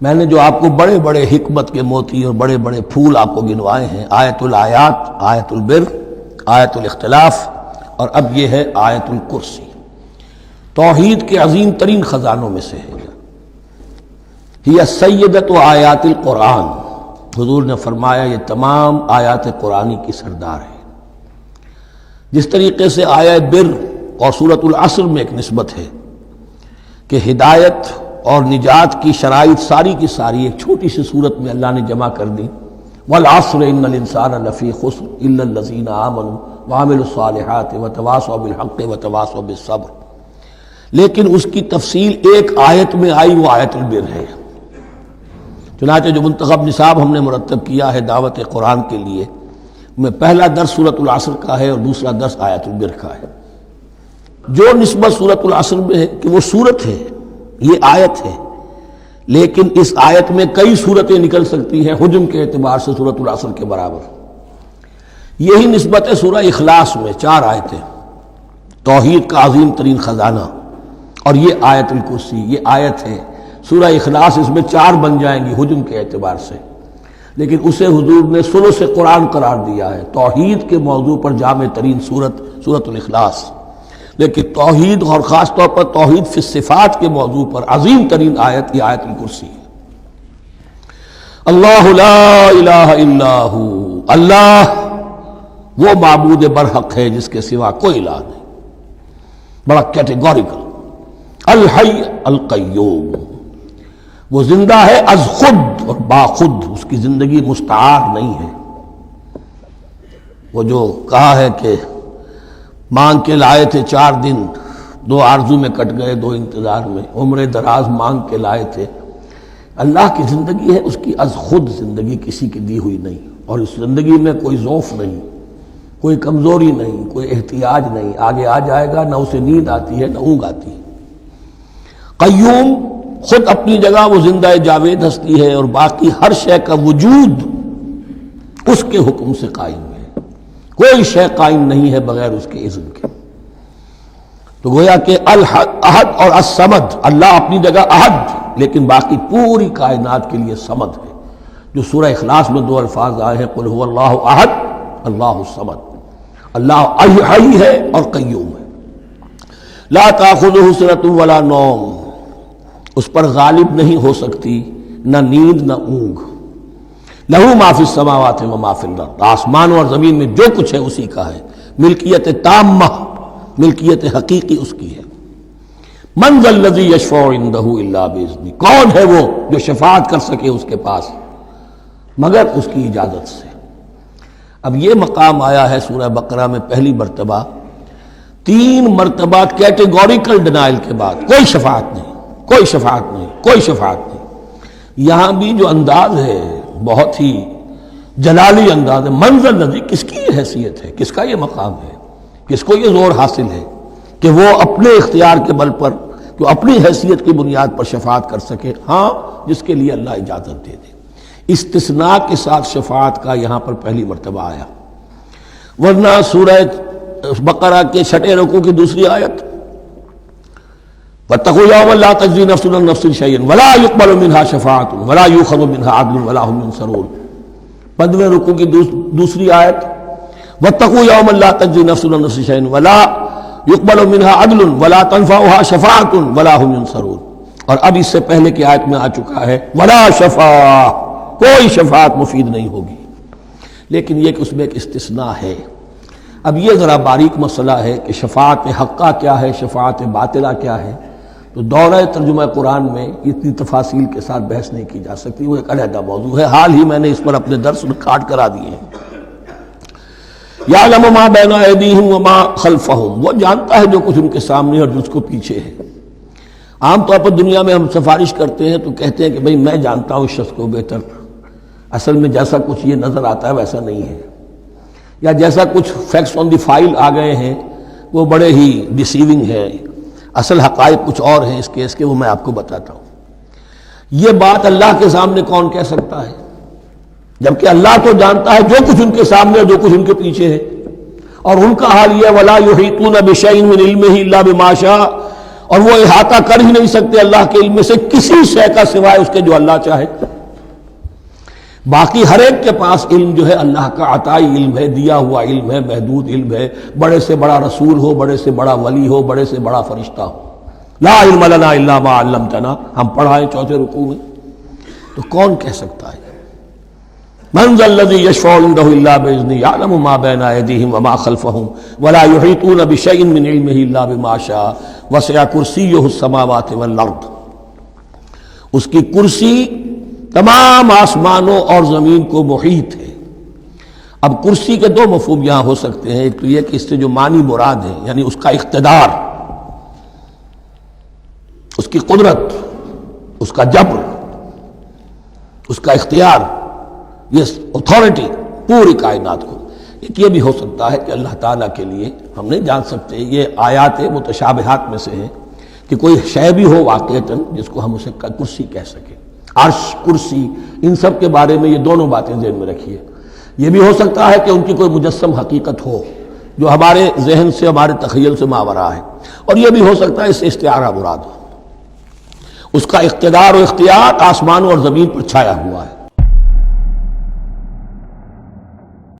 میں نے جو آپ کو بڑے بڑے حکمت کے موتی اور بڑے بڑے پھول آپ کو گنوائے ہیں، آیت الآیات، آیت البر، آیت الاختلاف، اور اب یہ ہے آیت الکرسی، توحید کے عظیم ترین خزانوں میں سے ہے۔ یہ سیدۃ آیات القرآن، حضور نے فرمایا یہ تمام آیات قرآنی کی سردار ہے۔ جس طریقے سے آیت بر اور سورۃ العصر میں ایک نسبت ہے کہ ہدایت اور نجات کی شرائط ساری کی ساری ایک چھوٹی سی صورت میں اللہ نے جمع کر دی، والعصر ان الانسان لفی خسر الا الذین آمنوا وعملوا الصالحات وتواصوا بالحق وتواصوا بالصبر، لیکن اس کی تفصیل ایک آیت میں آئی، وہ آیت البر ہے۔ چنانچہ جو منتخب نصاب ہم نے مرتب کیا ہے دعوت قرآن کے لیے، میں پہلا درس سورۃ العصر کا ہے اور دوسرا درس آیت البر کا ہے۔ جو نسبت سورۃ العصر میں ہے کہ وہ سورت ہے، یہ آیت ہے، لیکن اس آیت میں کئی صورتیں نکل سکتی ہیں حجم کے اعتبار سے سورۃ العصر کے برابر۔ یہی نسبت ہے سورہ اخلاص میں، 4 آیتیں، توحید کا عظیم ترین خزانہ، اور یہ آیت الکرسی، یہ آیت ہے سورہ اخلاص، اس میں 4 بن جائیں گی حجم کے اعتبار سے، لیکن اسے حضور نے ثلث قرآن قرار دیا ہے۔ توحید کے موضوع پر جامع ترین سورۃ الاخلاص، لیکن توحید اور خاص طور پر توحید فی الصفات کے موضوع پر عظیم ترین آیت یہ آیت الکرسی ہے۔ اللہ لا الہ الا ہو، اللہ وہ معبود برحق ہے جس کے سوا کوئی الہ نہیں، بڑا کیٹیگوریکل۔ الحی القیوم، وہ زندہ ہے از خود اور باخود، اس کی زندگی مستعار نہیں ہے۔ وہ جو کہا ہے کہ مانگ کے لائے تھے 4 دن، 2 آرزو میں کٹ گئے، 2 انتظار میں، عمر دراز مانگ کے لائے تھے۔ اللہ کی زندگی ہے اس کی از خود زندگی، کسی کی دی ہوئی نہیں، اور اس زندگی میں کوئی ضعف نہیں، کوئی کمزوری نہیں، کوئی احتیاج نہیں۔ آگے آ جائے گا، نہ اسے نیند آتی ہے نہ اونگ آتی ہے۔ قیوم، خود اپنی جگہ وہ زندہ جاوید ہستی ہے، اور باقی ہر شے کا وجود اس کے حکم سے قائم ہے، کوئی شے قائم نہیں ہے بغیر اس کے اذن کے۔ تو گویا کہ احد اور الصمد، اللہ اپنی جگہ احد، لیکن باقی پوری کائنات کے لیے صمد ہے، جو سورہ اخلاص میں 2 الفاظ آئے ہیں، قل هو اللہ احد اللہ الصمد۔ اللہ حی ہے اور قیوم ہے، لا تأخذہ سنۃ ولا نوم، اس پر غالب نہیں ہو سکتی نہ نیند نہ اونگ۔ لہو ما فی السماوات و ما فی الارض، آسمان اور زمین میں جو کچھ ہے اسی کا ہے، ملکیت تامہ، ملکیت حقیقی اس کی ہے۔ من ذا الذی یشفع عندہ الا باذنہ، کون ہے وہ جو شفاعت کر سکے اس کے پاس مگر اس کی اجازت سے۔ اب یہ مقام آیا ہے سورہ بقرہ میں پہلی مرتبہ، 3 مرتبہ کیٹیگوریکل ڈینائل کے بعد، کوئی شفاعت نہیں، کوئی شفاعت نہیں، کوئی شفاعت نہیں۔ یہاں بھی جو انداز ہے بہت ہی جلالی انداز ہے، منظر نظی، کس کی یہ حیثیت ہے، کس کا یہ مقام ہے، کس کو یہ زور حاصل ہے کہ وہ اپنے اختیار کے بل پر، جو اپنی حیثیت کی بنیاد پر شفاعت کر سکے؟ ہاں، جس کے لیے اللہ اجازت دے دے۔ استثناء کے ساتھ شفاعت کا یہاں پر پہلی مرتبہ آیا، ورنہ سورہ بقرہ کے 6 رکوع کی دوسری آیت، واتقوا یوما لا تجزی نفس عن نفس شیئا ولا یقبل منها شفاعۃ ولا یؤخذ منها عدل ولا هم ينصرون۔ 15 رکوع کی دوسری آیت، واتقوا یوما لا تجزی نفس عن نفس شیئا ولا یقبل منها عدل ولا تنفعها شفاعۃ ولا هم ينصرون۔ اور اب اس سے پہلے کی آیت میں آ چکا ہے ولا شفاعہ، کوئی شفاعت مفید نہیں ہوگی، لیکن یہ کہ اس میں ایک استثناء ہے۔ اب یہ ذرا باریک مسئلہ ہے کہ شفاعت حقہ کیا ہے، شفاعت باطلہ کیا ہے، تو دورہ ترجمہ قرآن میں اتنی تفاصیل کے ساتھ بحث نہیں کی جا سکتی، وہ ایک علیحدہ موضوع ہے۔ حال ہی میں نے اس پر اپنے درس ریکارڈ کرا دیے ہیں۔ یعلم ما بین ایدیہم وما خلفہم، وہ جانتا ہے جو کچھ ان کے سامنے اور جو اس کو پیچھے ہے۔ عام طور پر دنیا میں ہم سفارش کرتے ہیں تو کہتے ہیں کہ بھئی میں جانتا ہوں اس شخص کو بہتر، اصل میں جیسا کچھ یہ نظر آتا ہے ویسا نہیں ہے، یا جیسا کچھ فیکٹس آن دی فائل آ گئے ہیں وہ بڑے ہی ڈیسیونگ ہے، اصل حقائق کچھ اور ہیں اس کیس کے، وہ میں آپ کو بتاتا ہوں۔ یہ بات اللہ کے سامنے کون کہہ سکتا ہے، جبکہ اللہ تو جانتا ہے جو کچھ ان کے سامنے اور جو کچھ ان کے پیچھے ہے، اور ان کا حال یہ ولا یحیطون بشیء من علمہ الا بما شاء، اور وہ احاطہ کر ہی نہیں سکتے اللہ کے علم سے کسی شے کا سوائے اس کے جو اللہ چاہے. باقی ہر ایک کے پاس علم جو ہے اللہ کا عطائی علم ہے، دیا ہوا علم ہے، محدود علم ہے. بڑے سے بڑا رسول ہو، بڑے سے بڑا ولی ہو، بڑے سے بڑا فرشتہ ہو. لا علم لنا الا ما علمتنا، ہم پڑھائیں چوتھے رکوع میں. تو کون کہہ سکتا ہے؟ من ذا الذی یشفع عنده الا باذنہ یعلم ما بین ایدیہم وما خلفہم ولا یحیطون بشیء من علمہ الا بما شاء وسع کرسیہ السماوات والارض. اس کی کرسی تمام آسمانوں اور زمین کو محیط ہے. اب کرسی کے دو مفہوم یہاں ہو سکتے ہیں. ایک تو یہ کہ اس سے جو معنی مراد ہے یعنی اس کا اقتدار، اس کی قدرت، اس کا جبر، اس کا اختیار، یہ اتھارٹی پوری کائنات کو. ایک یہ بھی ہو سکتا ہے کہ اللہ تعالیٰ کے لیے ہم نہیں جان سکتے، یہ آیات متشابہات میں سے ہے کہ کوئی شے بھی ہو واقعتاً جس کو ہم اسے کرسی کہہ سکیں. عرش، کرسی، ان سب کے بارے میں یہ دونوں باتیں ذہن میں رکھیے. یہ بھی ہو سکتا ہے کہ ان کی کوئی مجسم حقیقت ہو جو ہمارے ذہن سے، ہمارے تخیل سے ماورا ہے. اور یہ بھی ہو سکتا ہے اس سے استعارہ مراد ہو. اس کا اقتدار و اختیار آسمانوں اور زمین پر چھایا ہوا ہے.